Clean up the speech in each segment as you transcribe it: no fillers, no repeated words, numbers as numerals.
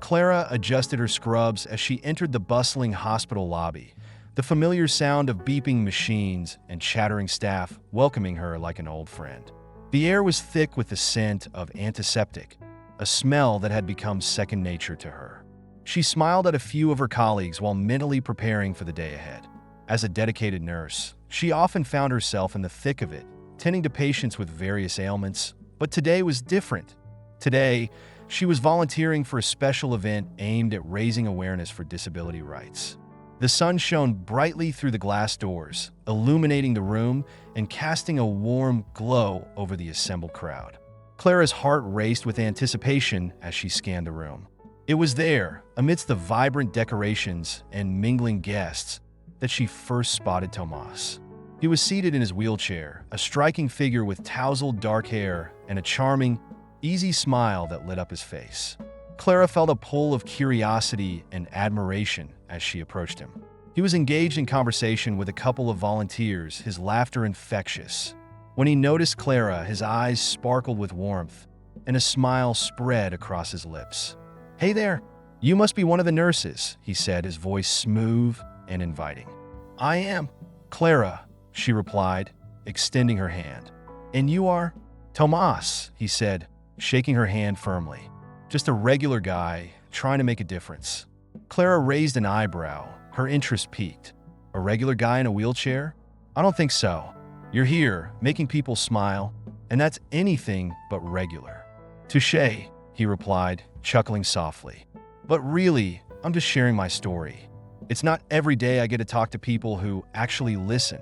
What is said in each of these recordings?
Clara adjusted her scrubs as she entered the bustling hospital lobby, the familiar sound of beeping machines and chattering staff welcoming her like an old friend. The air was thick with the scent of antiseptic, a smell that had become second nature to her. She smiled at a few of her colleagues while mentally preparing for the day ahead. As a dedicated nurse, she often found herself in the thick of it, tending to patients with various ailments, but today was different. Today, she was volunteering for a special event aimed at raising awareness for disability rights. The sun shone brightly through the glass doors, illuminating the room and casting a warm glow over the assembled crowd. Clara's heart raced with anticipation as she scanned the room. It was there, amidst the vibrant decorations and mingling guests, that she first spotted Tomas. He was seated in his wheelchair, a striking figure with tousled dark hair and a charming, easy smile that lit up his face. Clara felt a pull of curiosity and admiration as she approached him. He was engaged in conversation with a couple of volunteers, his laughter infectious. When he noticed Clara, his eyes sparkled with warmth, and a smile spread across his lips. "Hey there, you must be one of the nurses," he said, his voice smooth and inviting. "I am, Clara," she replied, extending her hand. "And you are?" "Tomas," he said, shaking her hand firmly. "Just a regular guy, trying to make a difference." Clara raised an eyebrow, her interest piqued. "A regular guy in a wheelchair? I don't think so. You're here, making people smile, and that's anything but regular." "Touché," he replied, chuckling softly. "But really, I'm just sharing my story. It's not every day I get to talk to people who actually listen."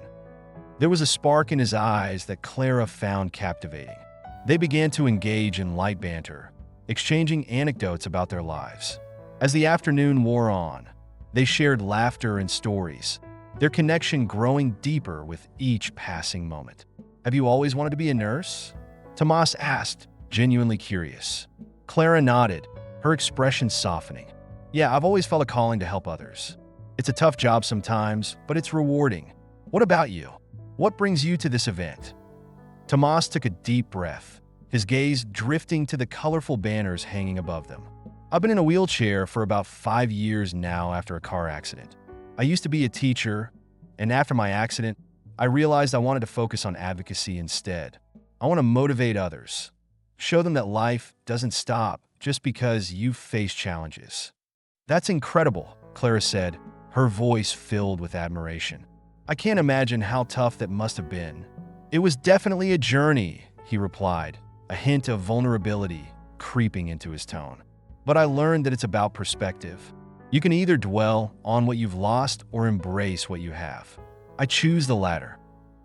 There was a spark in his eyes that Clara found captivating. They began to engage in light banter, exchanging anecdotes about their lives. As the afternoon wore on, they shared laughter and stories, their connection growing deeper with each passing moment. "Have you always wanted to be a nurse?" Tomas asked, genuinely curious. Clara nodded, her expression softening. "Yeah, I've always felt a calling to help others. It's a tough job sometimes, but it's rewarding. What about you? What brings you to this event?" Tomas took a deep breath, his gaze drifting to the colorful banners hanging above them. "I've been in a wheelchair for about 5 years now after a car accident. I used to be a teacher, and after my accident, I realized I wanted to focus on advocacy instead. I want to motivate others, show them that life doesn't stop just because you face challenges." "That's incredible," Clara said, her voice filled with admiration. "I can't imagine how tough that must have been." "It was definitely a journey," he replied, a hint of vulnerability creeping into his tone. "But I learned that it's about perspective. You can either dwell on what you've lost or embrace what you have. I choose the latter."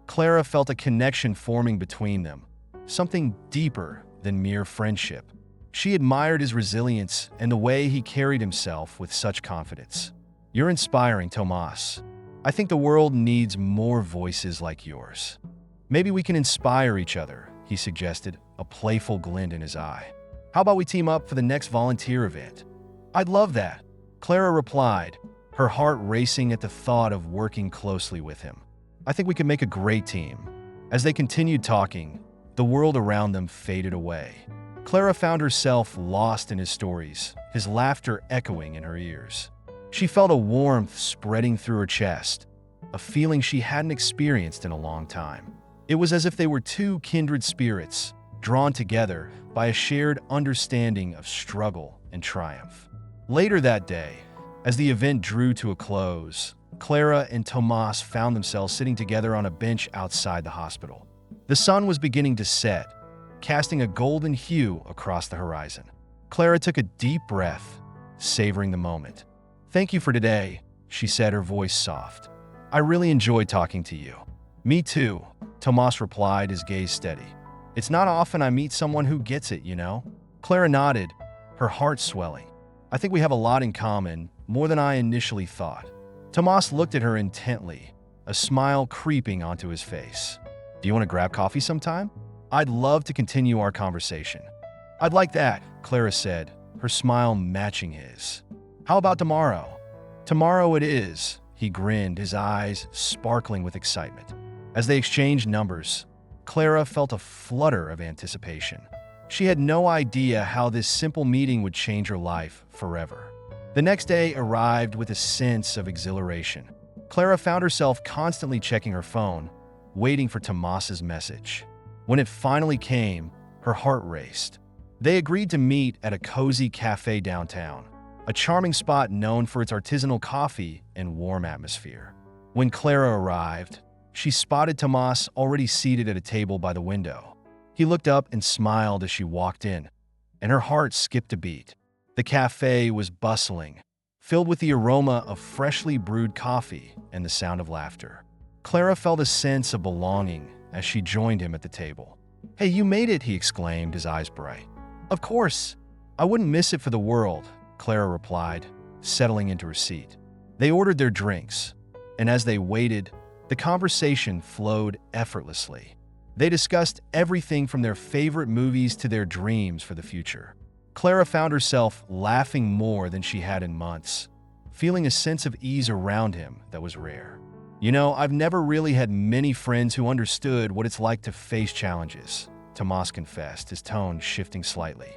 Clara felt a connection forming between them, something deeper than mere friendship. She admired his resilience and the way he carried himself with such confidence. "You're inspiring, Tomas. I think the world needs more voices like yours. Maybe we can inspire each other," he suggested, a playful glint in his eye. "How about we team up for the next volunteer event?" "I'd love that," Clara replied, her heart racing at the thought of working closely with him. "I think we could make a great team." As they continued talking, the world around them faded away. Clara found herself lost in his stories, his laughter echoing in her ears. She felt a warmth spreading through her chest, a feeling she hadn't experienced in a long time. It was as if they were two kindred spirits, drawn together by a shared understanding of struggle and triumph. Later that day, as the event drew to a close, Clara and Tomas found themselves sitting together on a bench outside the hospital. The sun was beginning to set, casting a golden hue across the horizon. Clara took a deep breath, savoring the moment. "Thank you for today," she said, her voice soft. "I really enjoyed talking to you." "Me too," Tomas replied, his gaze steady. "It's not often I meet someone who gets it, you know?" Clara nodded, her heart swelling. "I think we have a lot in common, more than I initially thought." Tomas looked at her intently, a smile creeping onto his face. "Do you want to grab coffee sometime? I'd love to continue our conversation." "I'd like that," Clara said, her smile matching his. "How about tomorrow?" "Tomorrow it is," he grinned, his eyes sparkling with excitement. As they exchanged numbers, Clara felt a flutter of anticipation. She had no idea how this simple meeting would change her life forever. The next day arrived with a sense of exhilaration. Clara found herself constantly checking her phone, waiting for Tomas's message. When it finally came, her heart raced. They agreed to meet at a cozy cafe downtown, a charming spot known for its artisanal coffee and warm atmosphere. When Clara arrived, she spotted Tomas already seated at a table by the window. He looked up and smiled as she walked in, and her heart skipped a beat. The cafe was bustling, filled with the aroma of freshly brewed coffee and the sound of laughter. Clara felt a sense of belonging as she joined him at the table. "Hey, you made it," he exclaimed, his eyes bright. "Of course. I wouldn't miss it for the world," Clara replied, settling into her seat. They ordered their drinks, and as they waited, the conversation flowed effortlessly. They discussed everything from their favorite movies to their dreams for the future. Clara found herself laughing more than she had in months, feeling a sense of ease around him that was rare. "You know, I've never really had many friends who understood what it's like to face challenges," Tomas confessed, his tone shifting slightly.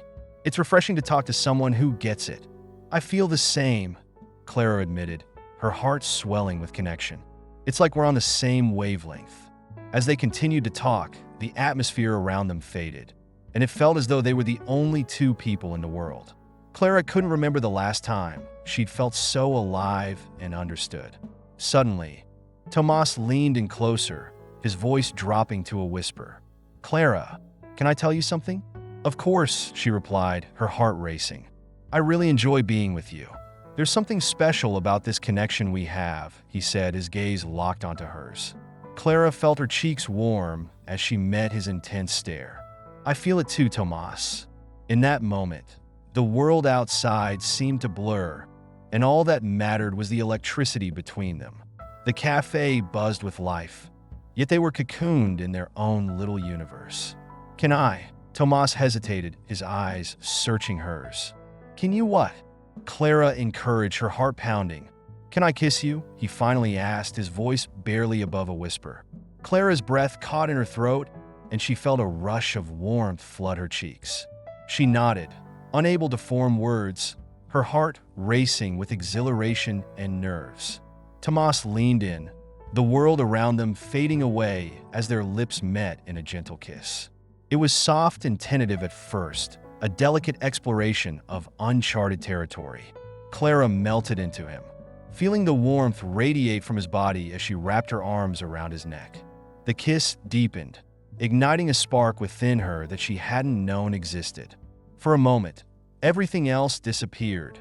"It's refreshing to talk to someone who gets it." "I feel the same," Clara admitted, her heart swelling with connection. "It's like we're on the same wavelength." As they continued to talk, the atmosphere around them faded, and it felt as though they were the only two people in the world. Clara couldn't remember the last time she'd felt so alive and understood. Suddenly, Tomas leaned in closer, his voice dropping to a whisper. "Clara, can I tell you something?" "Of course," she replied, her heart racing. "I really enjoy being with you. There's something special about this connection we have," he said, his gaze locked onto hers. Clara felt her cheeks warm as she met his intense stare. "I feel it too, Tomas." In that moment, the world outside seemed to blur, and all that mattered was the electricity between them. The cafe buzzed with life, yet they were cocooned in their own little universe. "Can I?" Tomas hesitated, his eyes searching hers. "Can you what?" Clara encouraged, her heart pounding. "Can I kiss you?" he finally asked, his voice barely above a whisper. Clara's breath caught in her throat, and she felt a rush of warmth flood her cheeks. She nodded, unable to form words, her heart racing with exhilaration and nerves. Tomas leaned in, the world around them fading away as their lips met in a gentle kiss. It was soft and tentative at first, a delicate exploration of uncharted territory. Clara melted into him, feeling the warmth radiate from his body as she wrapped her arms around his neck. The kiss deepened, igniting a spark within her that she hadn't known existed. For a moment, everything else disappeared.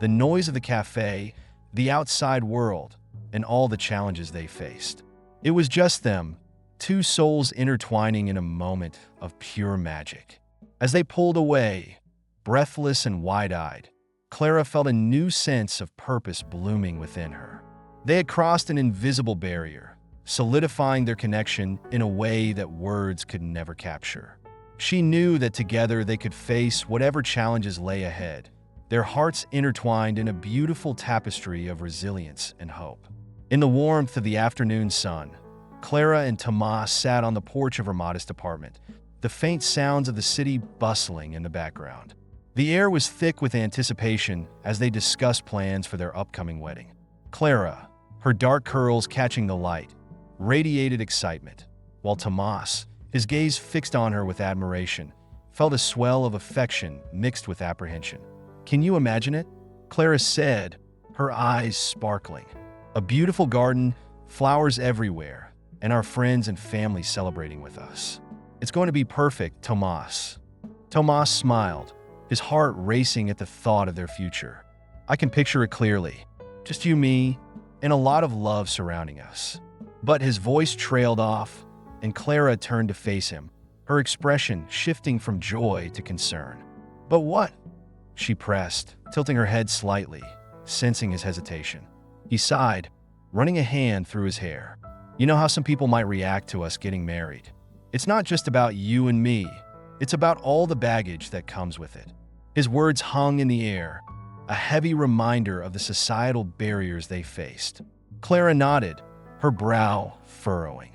The noise of the cafe, the outside world, and all the challenges they faced. It was just them, two souls intertwining in a moment of pure magic. As they pulled away, breathless and wide-eyed, Clara felt a new sense of purpose blooming within her. They had crossed an invisible barrier, solidifying their connection in a way that words could never capture. She knew that together they could face whatever challenges lay ahead, their hearts intertwined in a beautiful tapestry of resilience and hope. In the warmth of the afternoon sun, Clara and Tomas sat on the porch of her modest apartment, the faint sounds of the city bustling in the background. The air was thick with anticipation as they discussed plans for their upcoming wedding. Clara, her dark curls catching the light, radiated excitement, while Tomas, his gaze fixed on her with admiration, felt a swell of affection mixed with apprehension. "Can you imagine it?" Clara said, her eyes sparkling. "A beautiful garden, flowers everywhere, and our friends and family celebrating with us. It's going to be perfect, Tomas." Tomas smiled, his heart racing at the thought of their future. "I can picture it clearly. Just you, me, and a lot of love surrounding us." But his voice trailed off, and Clara turned to face him, her expression shifting from joy to concern. "But what?" she pressed, tilting her head slightly, sensing his hesitation. He sighed, running a hand through his hair. "You know how some people might react to us getting married. It's not just about you and me. It's about all the baggage that comes with it." His words hung in the air, a heavy reminder of the societal barriers they faced. Clara nodded, her brow furrowing.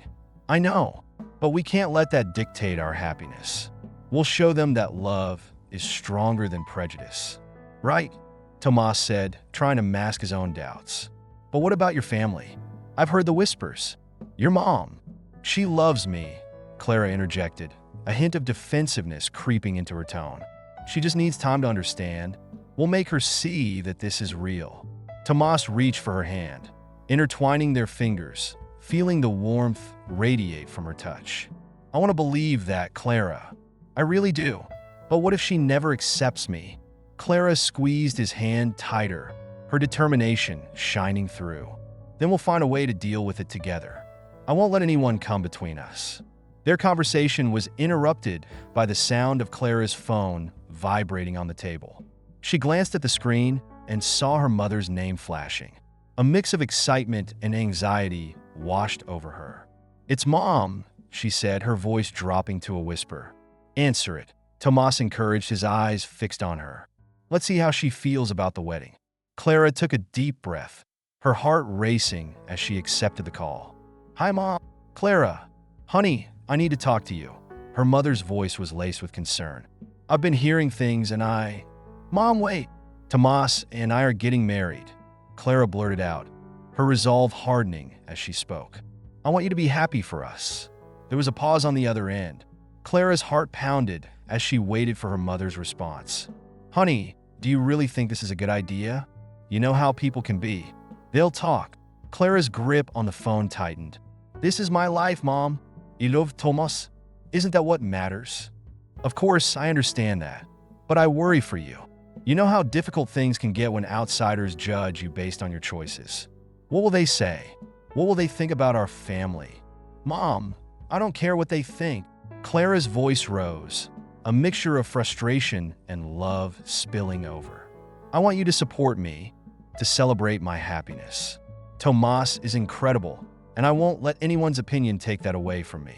"I know, but we can't let that dictate our happiness. We'll show them that love is stronger than prejudice. Right? Tomas said, trying to mask his own doubts. But what about your family? I've heard the whispers. Your mom. She loves me, Clara interjected, a hint of defensiveness creeping into her tone. She just needs time to understand. We'll make her see that this is real. Tomas reached for her hand, intertwining their fingers, feeling the warmth radiate from her touch. I want to believe that, Clara. I really do. But what if she never accepts me? Clara squeezed his hand tighter, her determination shining through. Then we'll find a way to deal with it together. I won't let anyone come between us. Their conversation was interrupted by the sound of Clara's phone vibrating on the table. She glanced at the screen and saw her mother's name flashing. A mix of excitement and anxiety washed over her. "It's Mom," she said, her voice dropping to a whisper. "Answer it." Tomas encouraged, his eyes fixed on her. "Let's see how she feels about the wedding." Clara took a deep breath, her heart racing as she accepted the call. "Hi, Mom." "Clara, honey, I need to talk to you." Her mother's voice was laced with concern. "I've been hearing things and Mom, wait. Tomas and I are getting married," Clara blurted out, her resolve hardening as she spoke. "I want you to be happy for us." There was a pause on the other end. Clara's heart pounded as she waited for her mother's response. "Honey, do you really think this is a good idea? You know how people can be. They'll talk." Clara's grip on the phone tightened. "This is my life, Mom. I love Tomas. Isn't that what matters?" "Of course, I understand that. But I worry for you. You know how difficult things can get when outsiders judge you based on your choices. What will they say? What will they think about our family?" "Mom, I don't care what they think." Clara's voice rose, a mixture of frustration and love spilling over. "I want you to support me, to celebrate my happiness. Tomas is incredible, and I won't let anyone's opinion take that away from me."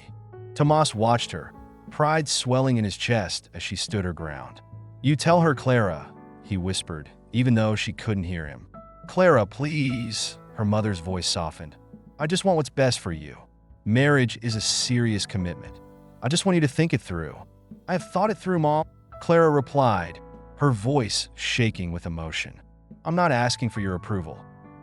Tomas watched her, pride swelling in his chest as she stood her ground. "You tell her, Clara," he whispered, even though she couldn't hear him. "Clara, please," her mother's voice softened. "I just want what's best for you. Marriage is a serious commitment. I just want you to think it through." "I have thought it through, Mom," Clara replied, her voice shaking with emotion. "I'm not asking for your approval.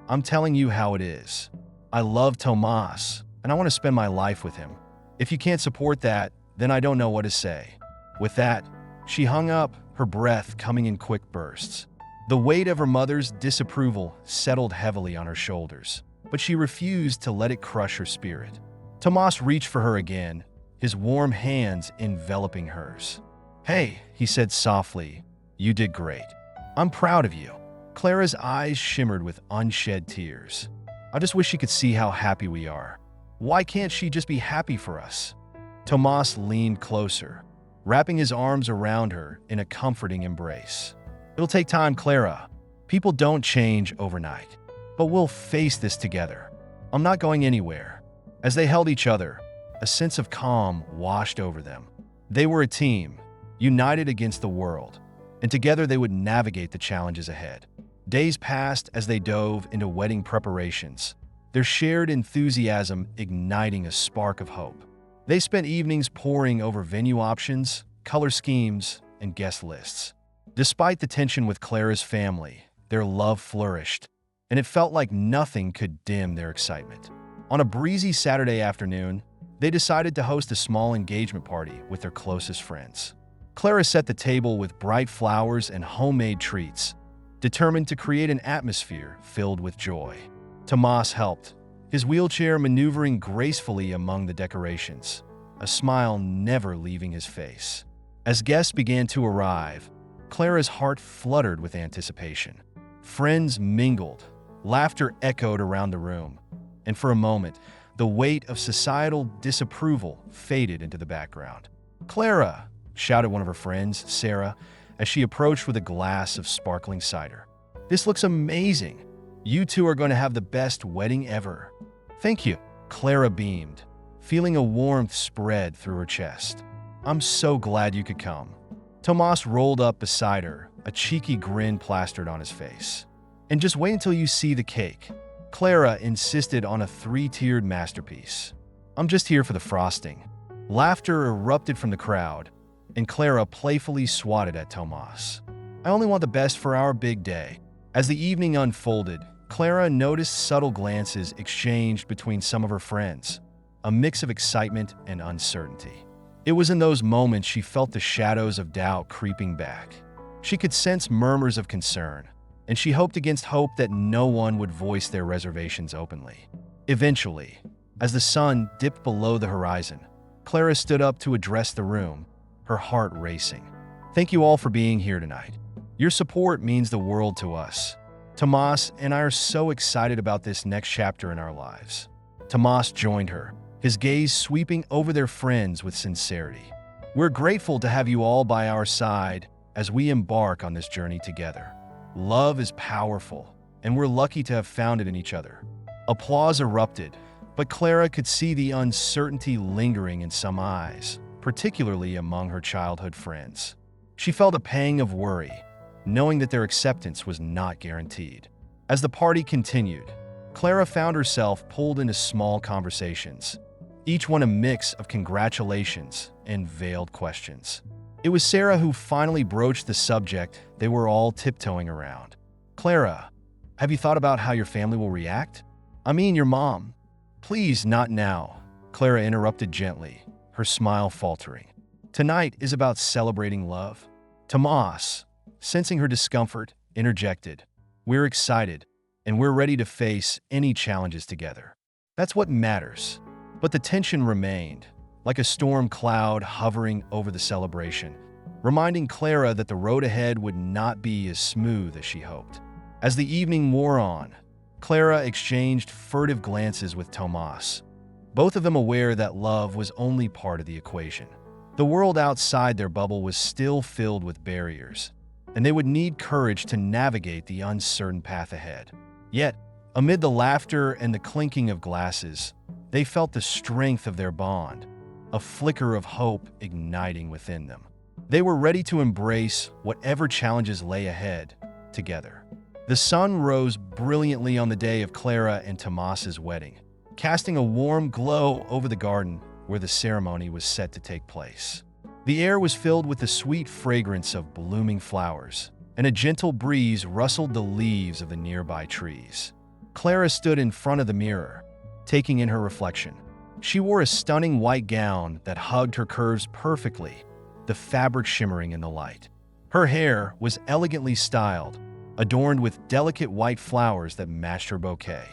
I'm telling you how it is. I love Tomas, and I want to spend my life with him. If you can't support that, then I don't know what to say." With that, she hung up, her breath coming in quick bursts. The weight of her mother's disapproval settled heavily on her shoulders, but she refused to let it crush her spirit. Tomas reached for her again, his warm hands enveloping hers. "Hey," he said softly, "you did great. I'm proud of you." Clara's eyes shimmered with unshed tears. "I just wish she could see how happy we are. Why can't she just be happy for us?" Tomas leaned closer, wrapping his arms around her in a comforting embrace. "It'll take time, Clara. People don't change overnight. But we'll face this together. I'm not going anywhere." As they held each other, a sense of calm washed over them. They were a team, united against the world, and together they would navigate the challenges ahead. Days passed as they dove into wedding preparations, their shared enthusiasm igniting a spark of hope. They spent evenings poring over venue options, color schemes, and guest lists. Despite the tension with Clara's family, their love flourished, and it felt like nothing could dim their excitement. On a breezy Saturday afternoon, they decided to host a small engagement party with their closest friends. Clara set the table with bright flowers and homemade treats, determined to create an atmosphere filled with joy. Tomas helped, his wheelchair maneuvering gracefully among the decorations, a smile never leaving his face. As guests began to arrive, Clara's heart fluttered with anticipation. Friends mingled, laughter echoed around the room, and for a moment, the weight of societal disapproval faded into the background. "Clara!" shouted one of her friends, Sarah, as she approached with a glass of sparkling cider. "This looks amazing. You two are going to have the best wedding ever." "Thank you," Clara beamed, feeling a warmth spread through her chest. "I'm so glad you could come." Tomas rolled up beside her, a cheeky grin plastered on his face. "And just wait until you see the cake." Clara insisted on a 3-tiered masterpiece. "I'm just here for the frosting." Laughter erupted from the crowd, and Clara playfully swatted at Tomas. "I only want the best for our big day." As the evening unfolded, Clara noticed subtle glances exchanged between some of her friends, a mix of excitement and uncertainty. It was in those moments she felt the shadows of doubt creeping back. She could sense murmurs of concern, and she hoped against hope that no one would voice their reservations openly. Eventually, as the sun dipped below the horizon, Clara stood up to address the room, her heart racing. "Thank you all for being here tonight. Your support means the world to us. Tomas and I are so excited about this next chapter in our lives." Tomas joined her, his gaze sweeping over their friends with sincerity. "We're grateful to have you all by our side as we embark on this journey together. Love is powerful, and we're lucky to have found it in each other." Applause erupted, but Clara could see the uncertainty lingering in some eyes, particularly among her childhood friends. She felt a pang of worry, knowing that their acceptance was not guaranteed. As the party continued, Clara found herself pulled into small conversations, each one a mix of congratulations and veiled questions. It was Sarah who finally broached the subject they were all tiptoeing around. "Clara, have you thought about how your family will react? I mean, your mom." "Please, not now," Clara interrupted gently, her smile faltering. "Tonight is about celebrating love." Tomas, sensing her discomfort, interjected, "We're excited, and we're ready to face any challenges together. That's what matters." But the tension remained, like a storm cloud hovering over the celebration, reminding Clara that the road ahead would not be as smooth as she hoped. As the evening wore on, Clara exchanged furtive glances with Tomas, both of them aware that love was only part of the equation. The world outside their bubble was still filled with barriers, and they would need courage to navigate the uncertain path ahead. Yet, amid the laughter and the clinking of glasses, they felt the strength of their bond, a flicker of hope igniting within them. They were ready to embrace whatever challenges lay ahead together. The sun rose brilliantly on the day of Clara and Tomas's wedding, casting a warm glow over the garden where the ceremony was set to take place. The air was filled with the sweet fragrance of blooming flowers, and a gentle breeze rustled the leaves of the nearby trees. Clara stood in front of the mirror, taking in her reflection. She wore a stunning white gown that hugged her curves perfectly, the fabric shimmering in the light. Her hair was elegantly styled, adorned with delicate white flowers that matched her bouquet.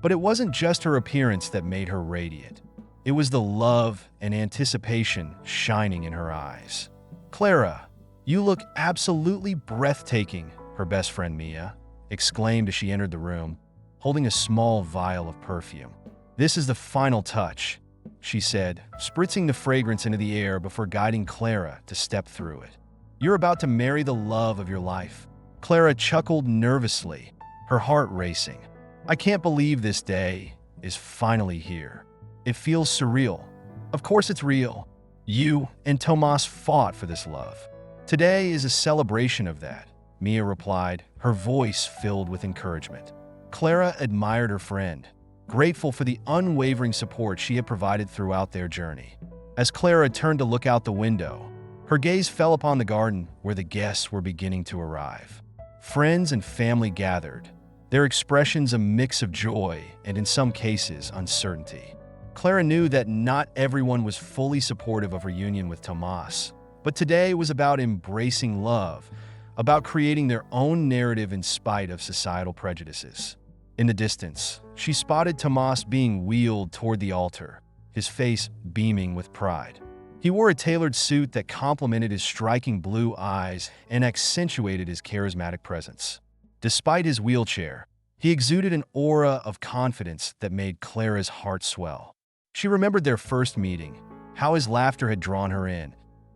But it wasn't just her appearance that made her radiant. It was the love and anticipation shining in her eyes. "Clara, you look absolutely breathtaking," her best friend Mia exclaimed as she entered the room, holding a small vial of perfume. "This is the final touch," she said, spritzing the fragrance into the air before guiding Clara to step through it. "You're about to marry the love of your life." Clara chuckled nervously, her heart racing. "I can't believe this day is finally here. It feels surreal." "Of course it's real. You and Tomas fought for this love. Today is a celebration of that," Mia replied, her voice filled with encouragement. Clara admired her friend, grateful for the unwavering support she had provided throughout their journey. As Clara turned to look out the window, her gaze fell upon the garden where the guests were beginning to arrive. Friends and family gathered, their expressions a mix of joy and, in some cases, uncertainty. Clara knew that not everyone was fully supportive of her union with Tomas, but today was about embracing love, about creating their own narrative in spite of societal prejudices. In the distance, she spotted Tomas being wheeled toward the altar, his face beaming with pride. He wore a tailored suit that complemented his striking blue eyes and accentuated his charismatic presence. Despite his wheelchair, he exuded an aura of confidence that made Clara's heart swell. She remembered their first meeting, how his laughter had drawn her in,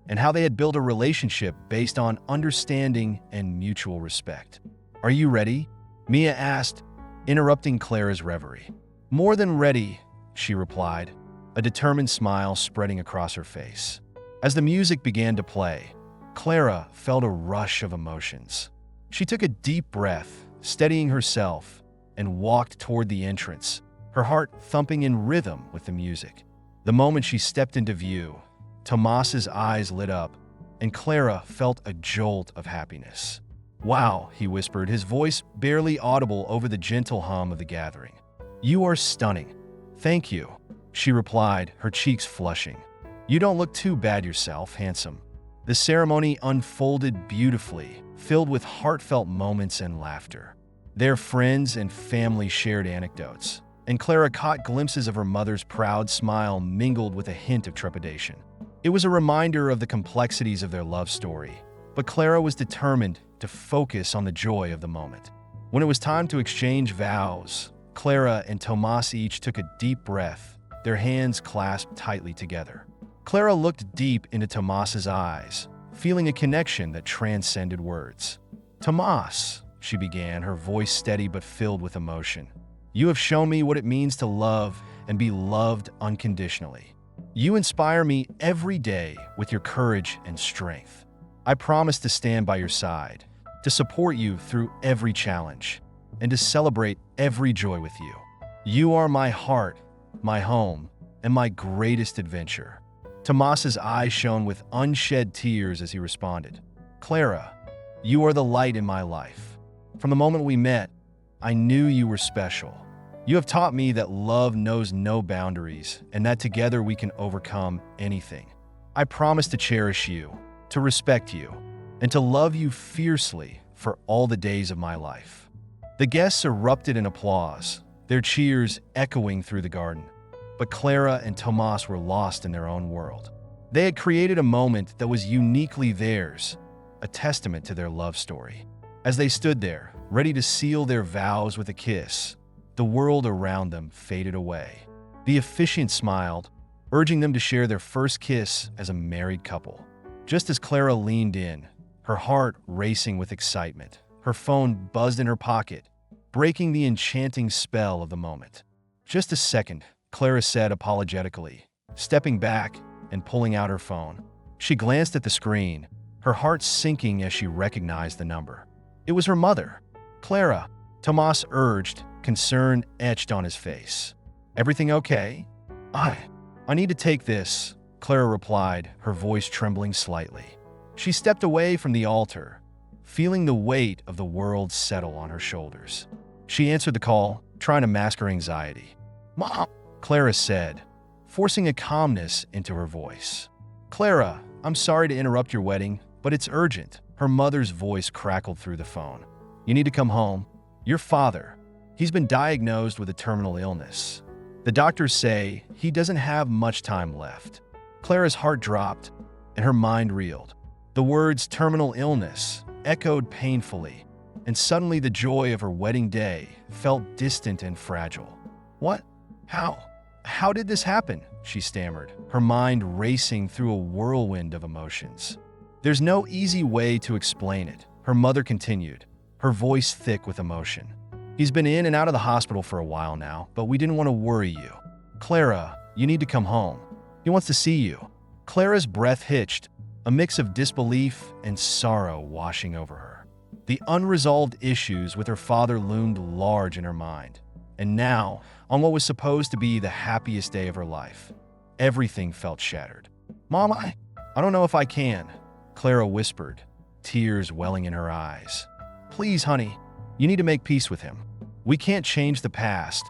and how they had built a relationship based on understanding and mutual respect. "Are you ready?" Mia asked, interrupting Clara's reverie. "More than ready," she replied, a determined smile spreading across her face. As the music began to play, Clara felt a rush of emotions. She took a deep breath, steadying herself, and walked toward the entrance, her heart thumping in rhythm with the music. The moment she stepped into view, Tomas's eyes lit up, and Clara felt a jolt of happiness. "Wow," he whispered, his voice barely audible over the gentle hum of the gathering. "You are stunning." "Thank you," she replied, her cheeks flushing. "You don't look too bad yourself, handsome." The ceremony unfolded beautifully, filled with heartfelt moments and laughter. Their friends and family shared anecdotes, and Clara caught glimpses of her mother's proud smile mingled with a hint of trepidation. It was a reminder of the complexities of their love story, but Clara was determined to focus on the joy of the moment. When it was time to exchange vows, Clara and Tomas each took a deep breath, their hands clasped tightly together. Clara looked deep into Tomas's eyes, feeling a connection that transcended words. "Tomas," she began, her voice steady but filled with emotion, "you have shown me what it means to love and be loved unconditionally. You inspire me every day with your courage and strength. I promise to stand by your side, to support you through every challenge, and to celebrate every joy with you. You are my heart, my home, and my greatest adventure." Tomas's eyes shone with unshed tears as he responded, "Clara, you are the light in my life. From the moment we met, I knew you were special. You have taught me that love knows no boundaries and that together we can overcome anything. I promise to cherish you, to respect you, and to love you fiercely for all the days of my life." The guests erupted in applause, their cheers echoing through the garden. But Clara and Tomas were lost in their own world. They had created a moment that was uniquely theirs, a testament to their love story. As they stood there, ready to seal their vows with a kiss, the world around them faded away. The officiant smiled, urging them to share their first kiss as a married couple. Just as Clara leaned in, her heart racing with excitement, her phone buzzed in her pocket, breaking the enchanting spell of the moment. "Just a second," Clara said apologetically, stepping back and pulling out her phone. She glanced at the screen, her heart sinking as she recognized the number. It was her mother. "Clara," Tomas urged, concern etched on his face. "Everything okay?" I need to take this," Clara replied, her voice trembling slightly. She stepped away from the altar, feeling the weight of the world settle on her shoulders. She answered the call, trying to mask her anxiety. "Mom," Clara said, forcing a calmness into her voice. "Clara, I'm sorry to interrupt your wedding, but it's urgent." Her mother's voice crackled through the phone. "You need to come home. Your father, he's been diagnosed with a terminal illness. The doctors say he doesn't have much time left." Clara's heart dropped, and her mind reeled. The words "terminal illness" echoed painfully, and suddenly the joy of her wedding day felt distant and fragile. "What? How did this happen?" she stammered, her mind racing through a whirlwind of emotions. "There's no easy way to explain it," her mother continued, her voice thick with emotion. "He's been in and out of the hospital for a while now, but we didn't want to worry you. Clara, you need to come home. He wants to see you." Clara's breath hitched, a mix of disbelief and sorrow washing over her. The unresolved issues with her father loomed large in her mind. And now, on what was supposed to be the happiest day of her life, everything felt shattered. "Mom, I don't know if I can," Clara whispered, tears welling in her eyes. "Please, honey, you need to make peace with him. We can't change the past,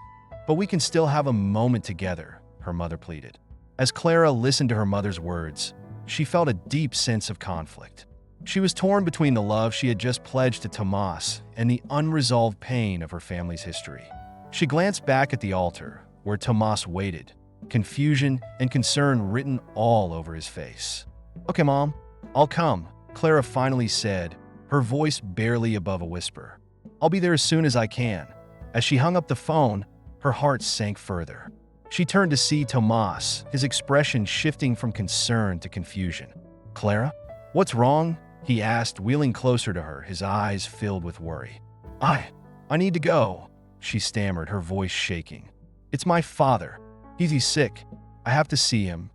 but we can still have a moment together," her mother pleaded. As Clara listened to her mother's words, she felt a deep sense of conflict. She was torn between the love she had just pledged to Tomas and the unresolved pain of her family's history. She glanced back at the altar, where Tomas waited, confusion and concern written all over his face. "Okay, Mom, I'll come," Clara finally said, her voice barely above a whisper. "I'll be there as soon as I can." As she hung up the phone, her heart sank further. She turned to see Tomas, his expression shifting from concern to confusion. "Clara, what's wrong?" he asked, wheeling closer to her, his eyes filled with worry. I need to go," she stammered, her voice shaking. "It's my father. He's sick. I have to see him."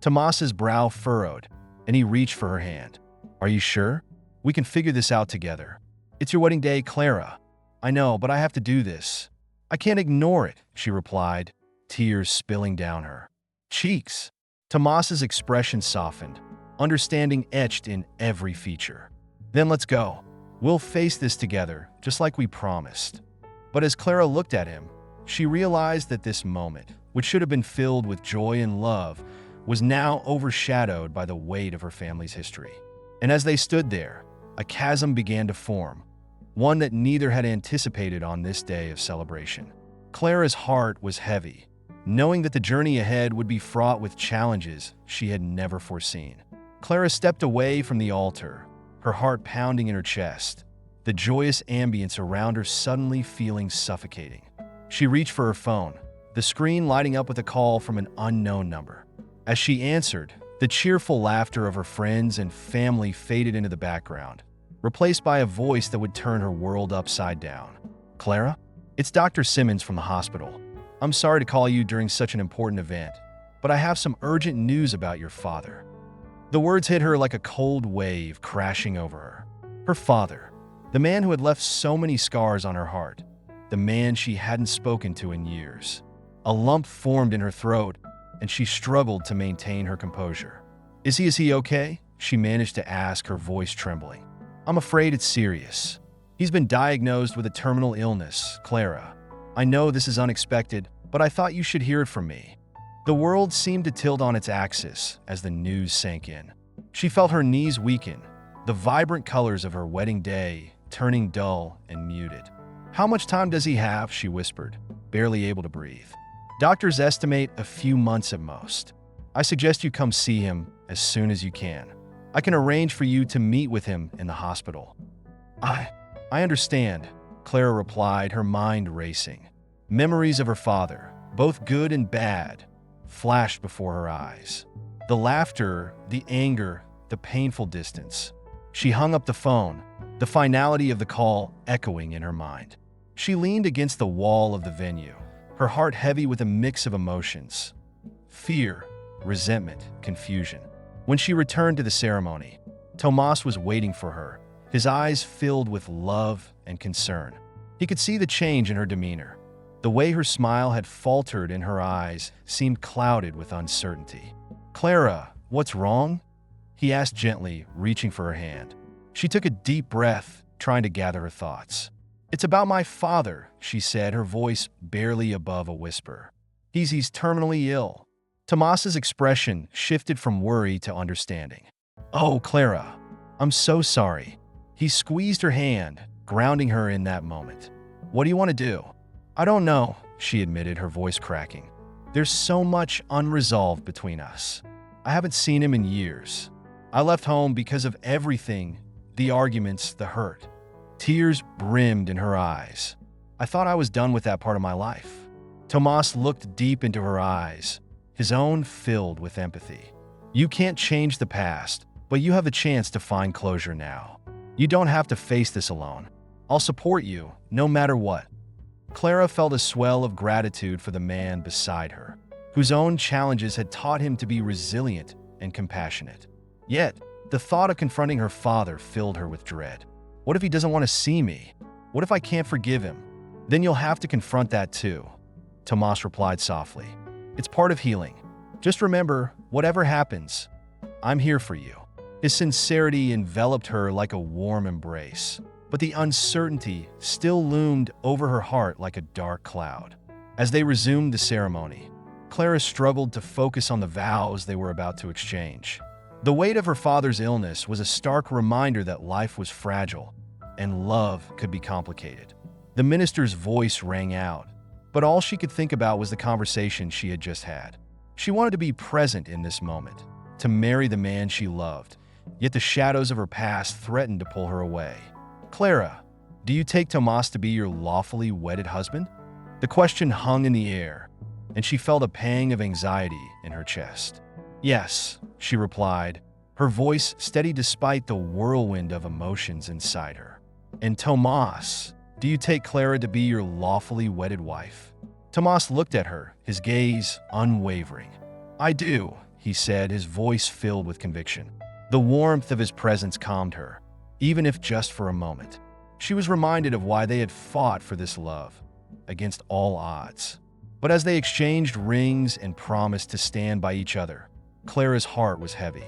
Tomas's brow furrowed, and he reached for her hand. "Are you sure? We can figure this out together. It's your wedding day, Clara. I know, but I have to do this." "I can't ignore it," she replied, tears spilling down her cheeks. Tomas's expression softened, understanding etched in every feature. "Then let's go. We'll face this together, just like we promised." But as Clara looked at him, she realized that this moment, which should have been filled with joy and love, was now overshadowed by the weight of her family's history. And as they stood there, a chasm began to form, one that neither had anticipated on this day of celebration. Clara's heart was heavy, knowing that the journey ahead would be fraught with challenges she had never foreseen. Clara stepped away from the altar, her heart pounding in her chest, the joyous ambience around her suddenly feeling suffocating. She reached for her phone, the screen lighting up with a call from an unknown number. As she answered, the cheerful laughter of her friends and family faded into the background, replaced by a voice that would turn her world upside down. "Clara? It's Dr. Simmons from the hospital. I'm sorry to call you during such an important event, but I have some urgent news about your father." The words hit her like a cold wave crashing over her. Her father, the man who had left so many scars on her heart, the man she hadn't spoken to in years. A lump formed in her throat, and she struggled to maintain her composure. Is he okay?" she managed to ask, her voice trembling. "I'm afraid it's serious. He's been diagnosed with a terminal illness, Clara. I know this is unexpected, but I thought you should hear it from me." The world seemed to tilt on its axis as the news sank in. She felt her knees weaken, the vibrant colors of her wedding day turning dull and muted. "How much time does he have?" she whispered, barely able to breathe. "Doctors estimate a few months at most. I suggest you come see him as soon as you can. I can arrange for you to meet with him in the hospital." I understand," Clara replied, her mind racing. Memories of her father, both good and bad, flashed before her eyes. The laughter, the anger, the painful distance. She hung up the phone, the finality of the call echoing in her mind. She leaned against the wall of the venue, her heart heavy with a mix of emotions: fear, resentment, confusion. When she returned to the ceremony, Tomas was waiting for her, his eyes filled with love and concern. He could see the change in her demeanor. The way her smile had faltered in her eyes seemed clouded with uncertainty. "Clara, what's wrong?" he asked gently, reaching for her hand. She took a deep breath, trying to gather her thoughts. "It's about my father," she said, her voice barely above a whisper. He's terminally ill." Tomas's expression shifted from worry to understanding. "Oh, Clara, I'm so sorry." He squeezed her hand, grounding her in that moment. "What do you want to do?" "I don't know," she admitted, her voice cracking. "There's so much unresolved between us. I haven't seen him in years. I left home because of everything, the arguments, the hurt." Tears brimmed in her eyes. "I thought I was done with that part of my life." Tomas looked deep into her eyes, his own filled with empathy. "You can't change the past, but you have a chance to find closure now. You don't have to face this alone. I'll support you, no matter what." Clara felt a swell of gratitude for the man beside her, whose own challenges had taught him to be resilient and compassionate. Yet, the thought of confronting her father filled her with dread. What if he doesn't want to see me? What if I can't forgive him? "Then you'll have to confront that too," Tomas replied softly. "It's part of healing. Just remember, whatever happens, I'm here for you." His sincerity enveloped her like a warm embrace, but the uncertainty still loomed over her heart like a dark cloud. As they resumed the ceremony, Clara struggled to focus on the vows they were about to exchange. The weight of her father's illness was a stark reminder that life was fragile and love could be complicated. The minister's voice rang out, but all she could think about was the conversation she had just had. She wanted to be present in this moment, to marry the man she loved, yet the shadows of her past threatened to pull her away. "Clara, do you take Tomas to be your lawfully wedded husband?" The question hung in the air, and she felt a pang of anxiety in her chest. "Yes," she replied, her voice steady despite the whirlwind of emotions inside her. "And Tomas, do you take Clara to be your lawfully wedded wife?" Tomas looked at her, his gaze unwavering. "I do," he said, his voice filled with conviction. The warmth of his presence calmed her, even if just for a moment. She was reminded of why they had fought for this love, against all odds. But as they exchanged rings and promised to stand by each other, Clara's heart was heavy.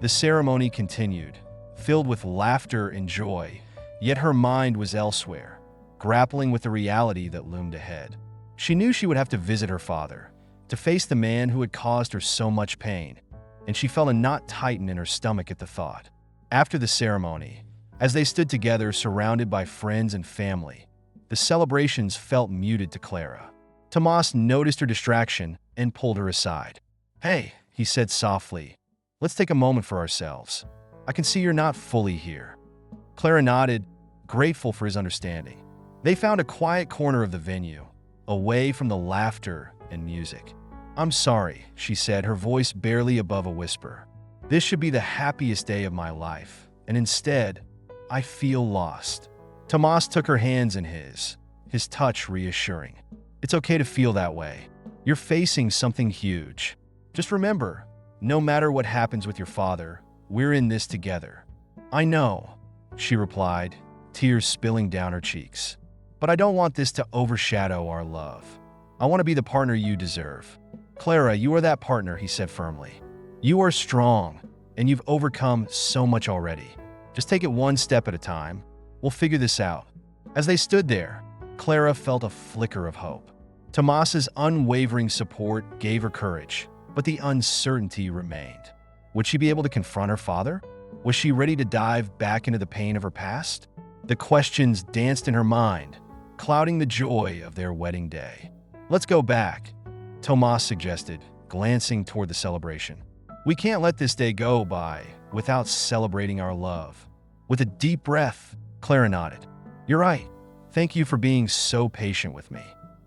The ceremony continued, filled with laughter and joy, yet her mind was elsewhere, grappling with the reality that loomed ahead. She knew she would have to visit her father, to face the man who had caused her so much pain, and she felt a knot tighten in her stomach at the thought. After the ceremony, as they stood together surrounded by friends and family, the celebrations felt muted to Clara. Tomas noticed her distraction and pulled her aside. "Hey," he said softly, "let's take a moment for ourselves. I can see you're not fully here." Clara nodded, grateful for his understanding. They found a quiet corner of the venue, away from the laughter and music. "I'm sorry," she said, her voice barely above a whisper. "This should be the happiest day of my life, and instead, I feel lost." Tomas took her hands in his touch reassuring. "It's okay to feel that way. You're facing something huge. Just remember, no matter what happens with your father, we're in this together." "I know," she replied, tears spilling down her cheeks. "But I don't want this to overshadow our love. I want to be the partner you deserve." "Clara, you are that partner," he said firmly. "You are strong, and you've overcome so much already. Just take it one step at a time. We'll figure this out." As they stood there, Clara felt a flicker of hope. Tomas's unwavering support gave her courage, but the uncertainty remained. Would she be able to confront her father? Was she ready to dive back into the pain of her past? The questions danced in her mind, clouding the joy of their wedding day. "Let's go back," Tomas suggested, glancing toward the celebration. "We can't let this day go by without celebrating our love." With a deep breath, Clara nodded. "You're right. Thank you for being so patient with me."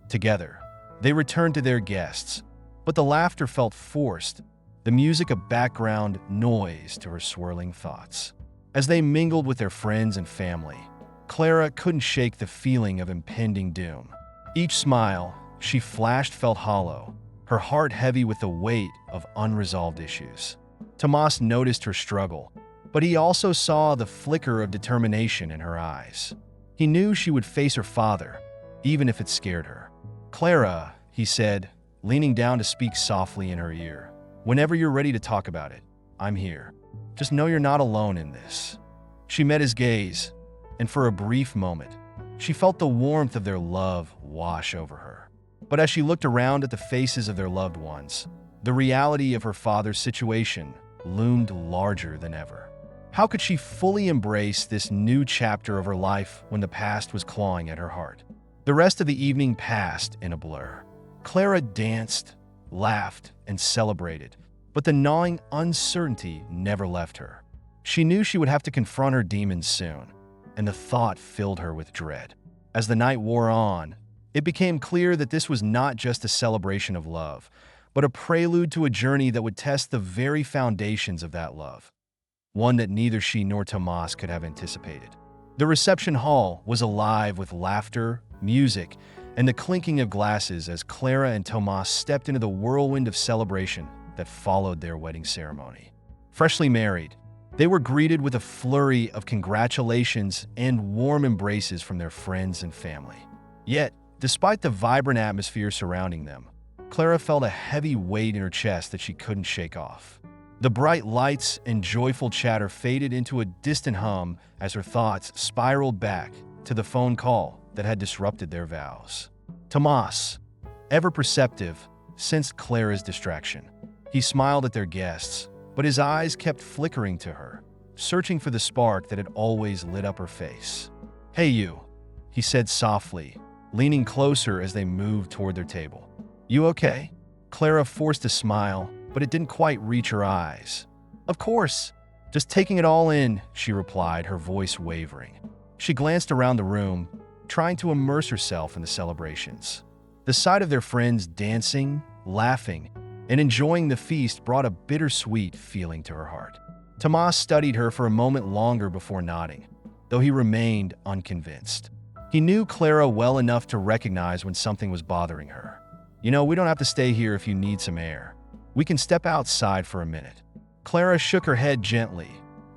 Together, they returned to their guests, but the laughter felt forced, the music a background noise to her swirling thoughts. As they mingled with their friends and family, Clara couldn't shake the feeling of impending doom. Each smile she flashed felt hollow, her heart heavy with the weight of unresolved issues. Tomas noticed her struggle, but he also saw the flicker of determination in her eyes. He knew she would face her father, even if it scared her. "Clara," he said, leaning down to speak softly in her ear, "whenever you're ready to talk about it, I'm here. Just know you're not alone in this." She met his gaze, and for a brief moment, she felt the warmth of their love wash over her. But as she looked around at the faces of their loved ones, the reality of her father's situation loomed larger than ever. How could she fully embrace this new chapter of her life when the past was clawing at her heart? The rest of the evening passed in a blur. Clara danced, laughed, and celebrated, but the gnawing uncertainty never left her. She knew she would have to confront her demons soon, and the thought filled her with dread. As the night wore on, it became clear that this was not just a celebration of love, but a prelude to a journey that would test the very foundations of that love, one that neither she nor Tomas could have anticipated. The reception hall was alive with laughter, music, and the clinking of glasses as Clara and Tomas stepped into the whirlwind of celebration that followed their wedding ceremony. Freshly married, they were greeted with a flurry of congratulations and warm embraces from their friends and family. Yet, despite the vibrant atmosphere surrounding them, Clara felt a heavy weight in her chest that she couldn't shake off. The bright lights and joyful chatter faded into a distant hum as her thoughts spiraled back to the phone call that had disrupted their vows. Tomas, ever perceptive, sensed Clara's distraction. He smiled at their guests, but his eyes kept flickering to her, searching for the spark that had always lit up her face. "Hey you," he said softly, leaning closer as they moved toward their table. "You okay?" Clara forced a smile, but it didn't quite reach her eyes. "Of course. Just taking it all in," she replied, her voice wavering. She glanced around the room, trying to immerse herself in the celebrations. The sight of their friends dancing, laughing, and enjoying the feast brought a bittersweet feeling to her heart. Tomas studied her for a moment longer before nodding, though he remained unconvinced. He knew Clara well enough to recognize when something was bothering her. "You know, we don't have to stay here if you need some air. We can step outside for a minute." Clara shook her head gently,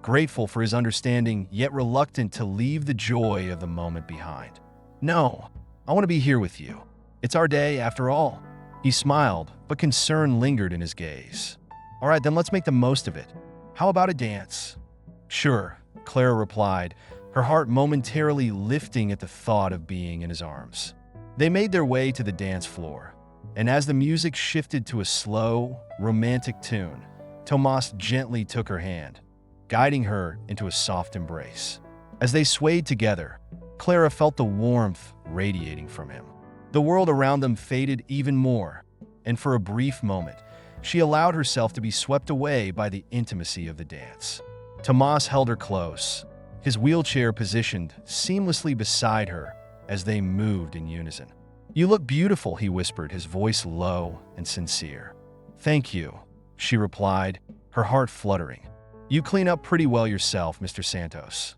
grateful for his understanding, yet reluctant to leave the joy of the moment behind. "No, I want to be here with you. It's our day after all." He smiled, but concern lingered in his gaze. "All right, then let's make the most of it." How about a dance? Sure, Clara replied, her heart momentarily lifting at the thought of being in his arms. They made their way to the dance floor, and as the music shifted to a slow, romantic tune, Tomas gently took her hand, guiding her into a soft embrace. As they swayed together, Clara felt the warmth radiating from him. The world around them faded even more, and for a brief moment, she allowed herself to be swept away by the intimacy of the dance. Tomas held her close, his wheelchair positioned seamlessly beside her as they moved in unison. "You look beautiful," he whispered, his voice low and sincere. "Thank you," she replied, her heart fluttering. "You clean up pretty well yourself, Mr. Santos."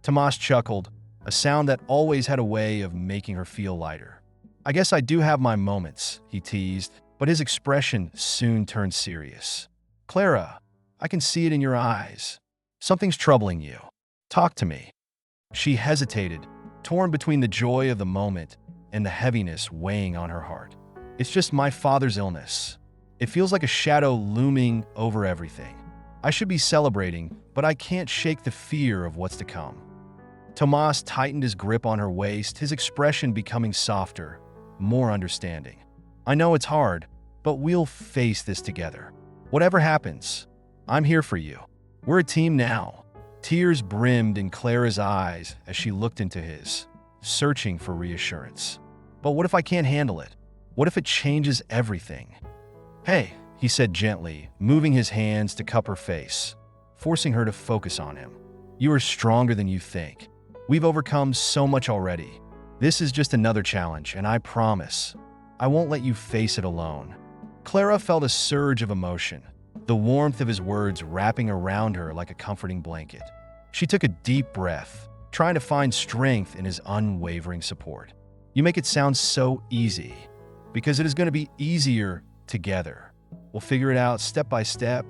Tomas chuckled, a sound that always had a way of making her feel lighter. "I guess I do have my moments," he teased, but his expression soon turned serious. "Clara, I can see it in your eyes. Something's troubling you. Talk to me." She hesitated, torn between the joy of the moment and the heaviness weighing on her heart. "It's just my father's illness. It feels like a shadow looming over everything. I should be celebrating, but I can't shake the fear of what's to come." Tomas tightened his grip on her waist, his expression becoming softer, more understanding. "I know it's hard, but we'll face this together. Whatever happens, I'm here for you. We're a team now." Tears brimmed in Clara's eyes as she looked into his, searching for reassurance. "But what if I can't handle it? What if it changes everything?" "Hey," he said gently, moving his hands to cup her face, forcing her to focus on him. "You are stronger than you think. We've overcome so much already. This is just another challenge, and I promise, I won't let you face it alone." Clara felt a surge of emotion, the warmth of his words wrapping around her like a comforting blanket. She took a deep breath, trying to find strength in his unwavering support. "You make it sound so easy, because it is going to be easier together. We'll figure it out step by step,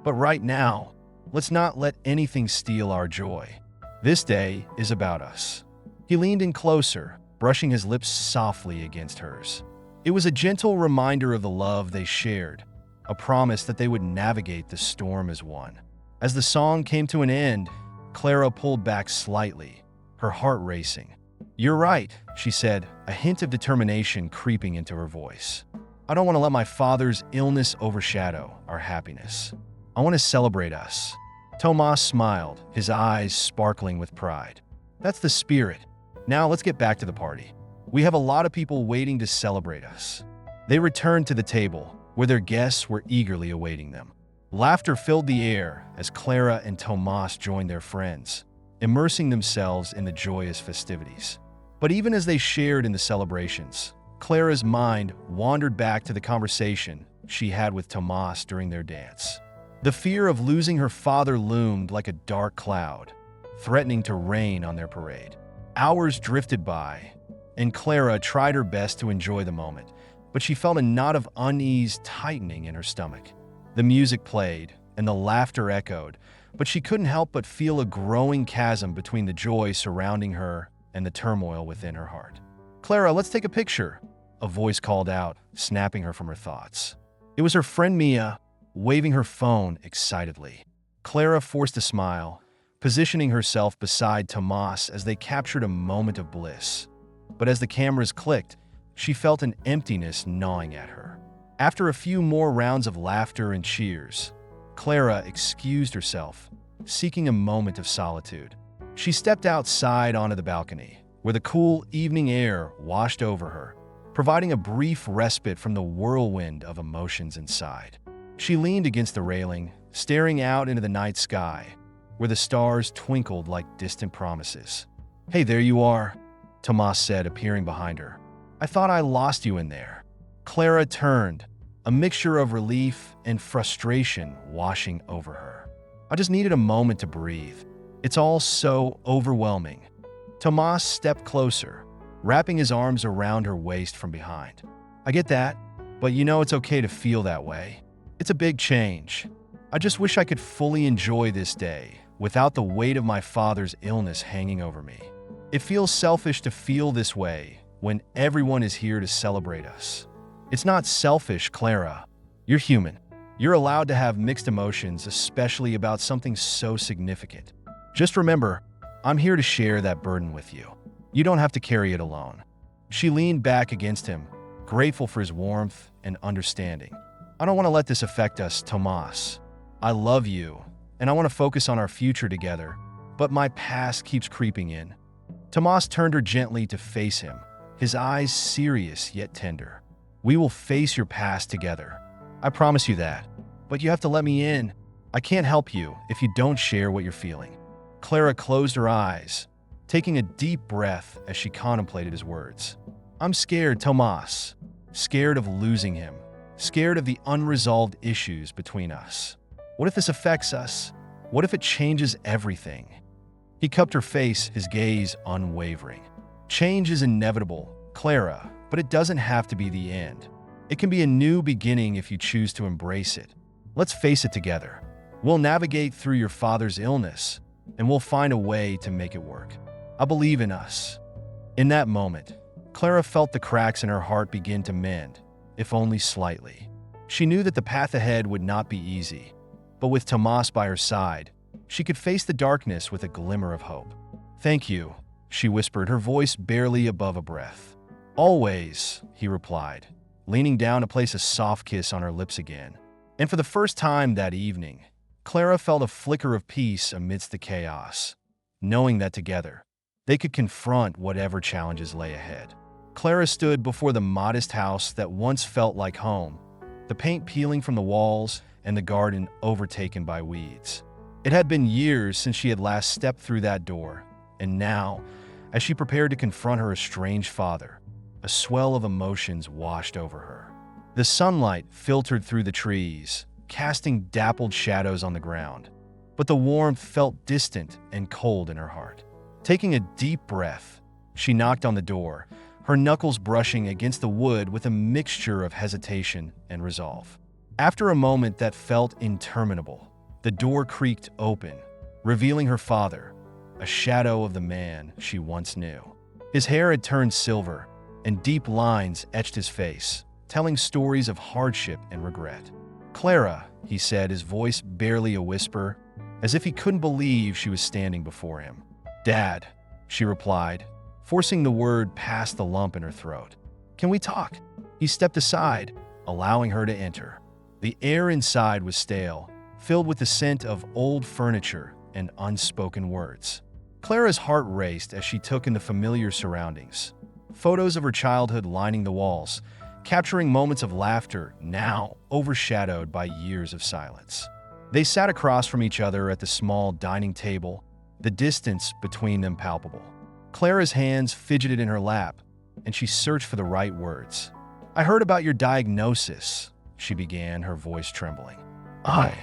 but right now, let's not let anything steal our joy. This day is about us." He leaned in closer, brushing his lips softly against hers. It was a gentle reminder of the love they shared, a promise that they would navigate the storm as one. As the song came to an end, Clara pulled back slightly, her heart racing. "You're right," she said, a hint of determination creeping into her voice. "I don't want to let my father's illness overshadow our happiness. I want to celebrate us." Tomas smiled, his eyes sparkling with pride. "That's the spirit. Now let's get back to the party. We have a lot of people waiting to celebrate us." They returned to the table, where their guests were eagerly awaiting them. Laughter filled the air as Clara and Tomas joined their friends, immersing themselves in the joyous festivities. But even as they shared in the celebrations, Clara's mind wandered back to the conversation she had with Tomas during their dance. The fear of losing her father loomed like a dark cloud, threatening to rain on their parade. Hours drifted by, and Clara tried her best to enjoy the moment, but she felt a knot of unease tightening in her stomach. The music played, and the laughter echoed, but she couldn't help but feel a growing chasm between the joy surrounding her and the turmoil within her heart. "Clara, let's take a picture," a voice called out, snapping her from her thoughts. It was her friend Mia, waving her phone excitedly. Clara forced a smile, positioning herself beside Tomas as they captured a moment of bliss. But as the cameras clicked, she felt an emptiness gnawing at her. After a few more rounds of laughter and cheers, Clara excused herself, seeking a moment of solitude. She stepped outside onto the balcony, where the cool evening air washed over her, providing a brief respite from the whirlwind of emotions inside. She leaned against the railing, staring out into the night sky, where the stars twinkled like distant promises. "Hey, there you are," Tomas said, appearing behind her. "I thought I lost you in there." Clara turned, a mixture of relief and frustration washing over her. "I just needed a moment to breathe. It's all so overwhelming." Tomas stepped closer, wrapping his arms around her waist from behind. "I get that, but you know it's okay to feel that way. It's a big change. I just wish I could fully enjoy this day without the weight of my father's illness hanging over me. It feels selfish to feel this way when everyone is here to celebrate us." "It's not selfish, Clara. You're human. You're allowed to have mixed emotions, especially about something so significant. Just remember, I'm here to share that burden with you. You don't have to carry it alone." She leaned back against him, grateful for his warmth and understanding. "I don't want to let this affect us, Tomas. I love you, and I want to focus on our future together, but my past keeps creeping in." Tomas turned her gently to face him, his eyes serious yet tender. "We will face your past together. I promise you that. But you have to let me in. I can't help you if you don't share what you're feeling." Clara closed her eyes, taking a deep breath as she contemplated his words. "I'm scared, Tomas. Scared of losing him. Scared of the unresolved issues between us. What if this affects us? What if it changes everything?" He cupped her face, his gaze unwavering. "Change is inevitable, Clara, but it doesn't have to be the end. It can be a new beginning if you choose to embrace it. Let's face it together. We'll navigate through your father's illness, and we'll find a way to make it work. I believe in us." In that moment, Clara felt the cracks in her heart begin to mend, if only slightly. She knew that the path ahead would not be easy, but with Tomas by her side, she could face the darkness with a glimmer of hope. "Thank you," she whispered, her voice barely above a breath. "Always," he replied, leaning down to place a soft kiss on her lips again. And for the first time that evening, Clara felt a flicker of peace amidst the chaos, knowing that together, they could confront whatever challenges lay ahead. Clara stood before the modest house that once felt like home, the paint peeling from the walls and the garden overtaken by weeds. It had been years since she had last stepped through that door, and now, as she prepared to confront her estranged father, a swell of emotions washed over her. The sunlight filtered through the trees, casting dappled shadows on the ground, but the warmth felt distant and cold in her heart. Taking a deep breath, she knocked on the door, her knuckles brushing against the wood with a mixture of hesitation and resolve. After a moment that felt interminable, the door creaked open, revealing her father, a shadow of the man she once knew. His hair had turned silver, and deep lines etched his face, telling stories of hardship and regret. "Clara," he said, his voice barely a whisper, as if he couldn't believe she was standing before him. "Dad," she replied, forcing the word past the lump in her throat. "Can we talk?" He stepped aside, allowing her to enter. The air inside was stale, filled with the scent of old furniture and unspoken words. Clara's heart raced as she took in the familiar surroundings. Photos of her childhood lining the walls, capturing moments of laughter now overshadowed by years of silence. They sat across from each other at the small dining table, the distance between them palpable. Clara's hands fidgeted in her lap, and she searched for the right words. "I heard about your diagnosis," she began, her voice trembling. I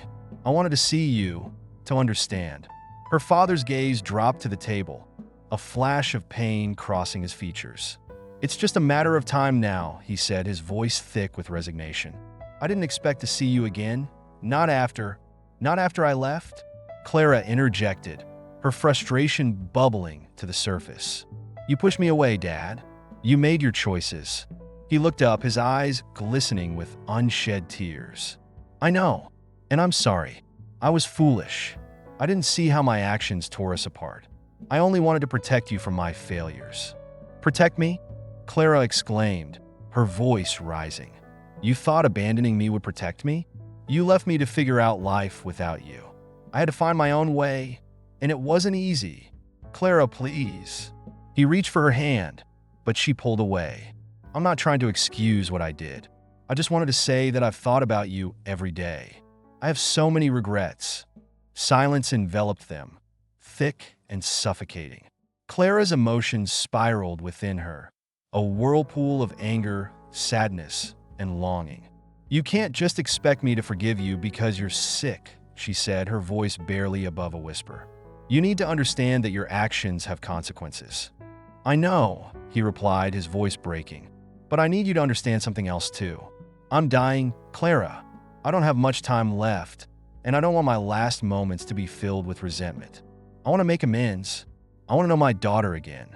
wanted to see you, to understand." Her father's gaze dropped to the table, a flash of pain crossing his features. "It's just a matter of time now," he said, his voice thick with resignation. "I didn't expect to see you again. Not after I left." Clara interjected, her frustration bubbling to the surface. "You pushed me away, Dad. You made your choices." He looked up, his eyes glistening with unshed tears. "I know, and I'm sorry. I was foolish. I didn't see how my actions tore us apart. I only wanted to protect you from my failures." "Protect me?" Clara exclaimed, her voice rising. "You thought abandoning me would protect me? You left me to figure out life without you. I had to find my own way, and it wasn't easy. Clara, please." He reached for her hand, but she pulled away. "I'm not trying to excuse what I did. I just wanted to say that I've thought about you every day. I have so many regrets." Silence enveloped them, thick and suffocating. Clara's emotions spiraled within her, a whirlpool of anger, sadness, and longing. "You can't just expect me to forgive you because you're sick," she said, her voice barely above a whisper. "You need to understand that your actions have consequences." "I know," he replied, his voice breaking. "But I need you to understand something else too. I'm dying, Clara. I don't have much time left, and I don't want my last moments to be filled with resentment. I want to make amends. I want to know my daughter again."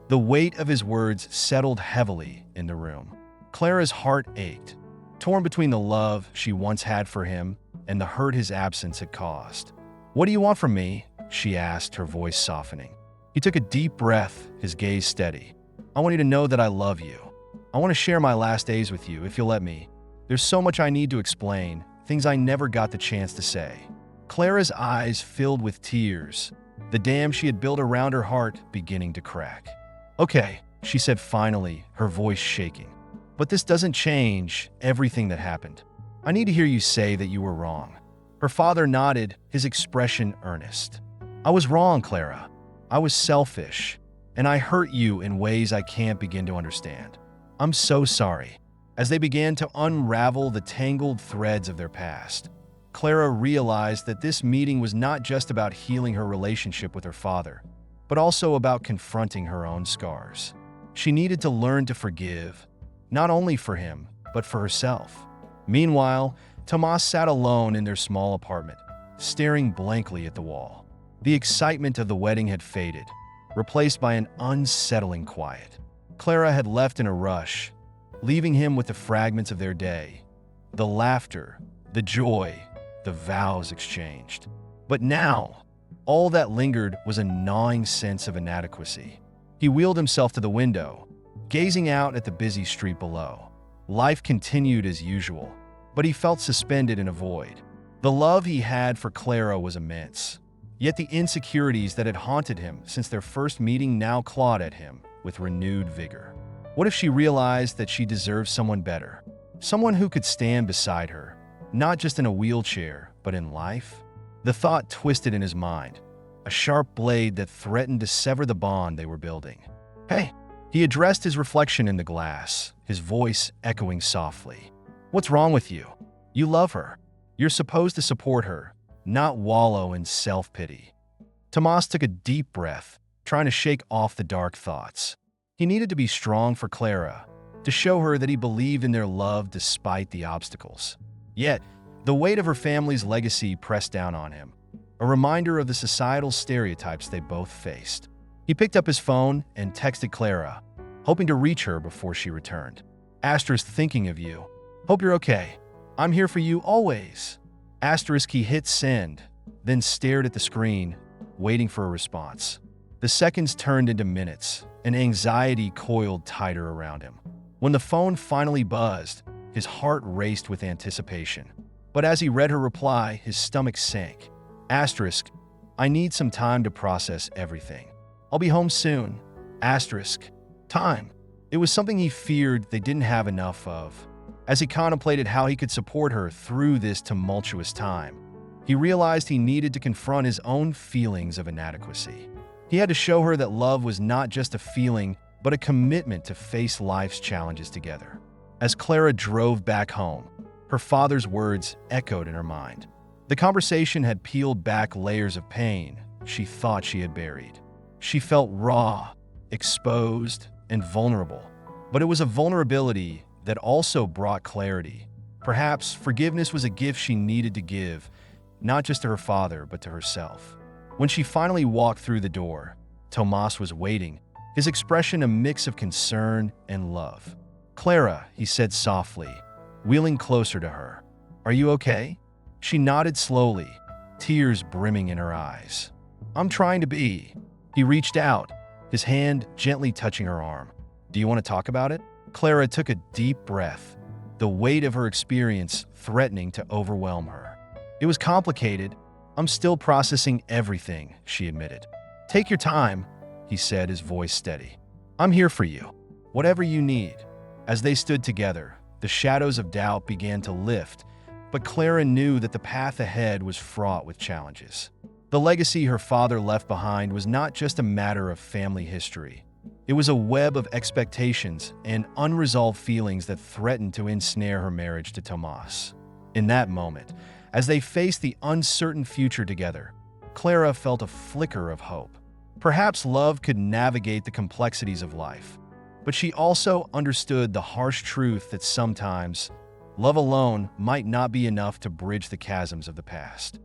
The weight of his words settled heavily in the room. Clara's heart ached. torn between the love she once had for him and the hurt his absence had caused. "What do you want from me?" she asked, her voice softening. He took a deep breath, his gaze steady. "I want you to know that I love you. I want to share my last days with you, if you'll let me. There's so much I need to explain, things I never got the chance to say." Clara's eyes filled with tears, the dam she had built around her heart beginning to crack. "Okay," she said finally, her voice shaking. "But this doesn't change everything that happened. I need to hear you say that you were wrong." Her father nodded, his expression earnest. "I was wrong, Clara. I was selfish, and I hurt you in ways I can't begin to understand. I'm so sorry." As they began to unravel the tangled threads of their past, Clara realized that this meeting was not just about healing her relationship with her father, but also about confronting her own scars. She needed to learn to forgive, not only for him, but for herself. Meanwhile, Tomas sat alone in their small apartment, staring blankly at the wall. The excitement of the wedding had faded, replaced by an unsettling quiet. Clara had left in a rush, leaving him with the fragments of their day, the laughter, the joy, the vows exchanged. But now, all that lingered was a gnawing sense of inadequacy. He wheeled himself to the window, gazing out at the busy street below. Life continued as usual, but he felt suspended in a void. The love he had for Clara was immense, yet the insecurities that had haunted him since their first meeting now clawed at him with renewed vigor. What if she realized that she deserved someone better? Someone who could stand beside her, not just in a wheelchair, but in life? The thought twisted in his mind, a sharp blade that threatened to sever the bond they were building. "Hey," he addressed his reflection in the glass, his voice echoing softly. "What's wrong with you? You love her. You're supposed to support her, not wallow in self-pity." Tomas took a deep breath, trying to shake off the dark thoughts. He needed to be strong for Clara, to show her that he believed in their love despite the obstacles. Yet, the weight of her family's legacy pressed down on him, a reminder of the societal stereotypes they both faced. He picked up his phone and texted Clara, hoping to reach her before she returned. "Asterisk thinking of you. Hope you're okay. I'm here for you always." Asterisk he hit send, then stared at the screen, waiting for a response. The seconds turned into minutes, and anxiety coiled tighter around him. When the phone finally buzzed, his heart raced with anticipation. But as he read her reply, his stomach sank. Asterisk, "I need some time to process everything. I'll be home soon." Asterisk, time. It was something he feared they didn't have enough of. As he contemplated how he could support her through this tumultuous time, he realized he needed to confront his own feelings of inadequacy. He had to show her that love was not just a feeling, but a commitment to face life's challenges together. As Clara drove back home, her father's words echoed in her mind. The conversation had peeled back layers of pain she thought she had buried. She felt raw, exposed, and vulnerable. But it was a vulnerability that also brought clarity. Perhaps forgiveness was a gift she needed to give, not just to her father, but to herself. When she finally walked through the door, Tomas was waiting, his expression a mix of concern and love. "Clara," he said softly, wheeling closer to her. "Are you okay?" She nodded slowly, tears brimming in her eyes. "I'm trying to be." He reached out, his hand gently touching her arm. "Do you want to talk about it?" Clara took a deep breath, the weight of her experience threatening to overwhelm her. "It was complicated. I'm still processing everything," she admitted. "Take your time," he said, his voice steady. "I'm here for you, whatever you need." As they stood together, the shadows of doubt began to lift, but Clara knew that the path ahead was fraught with challenges. The legacy her father left behind was not just a matter of family history. It was a web of expectations and unresolved feelings that threatened to ensnare her marriage to Tomas. In that moment, as they faced the uncertain future together, Clara felt a flicker of hope. Perhaps love could navigate the complexities of life, but she also understood the harsh truth that sometimes love alone might not be enough to bridge the chasms of the past.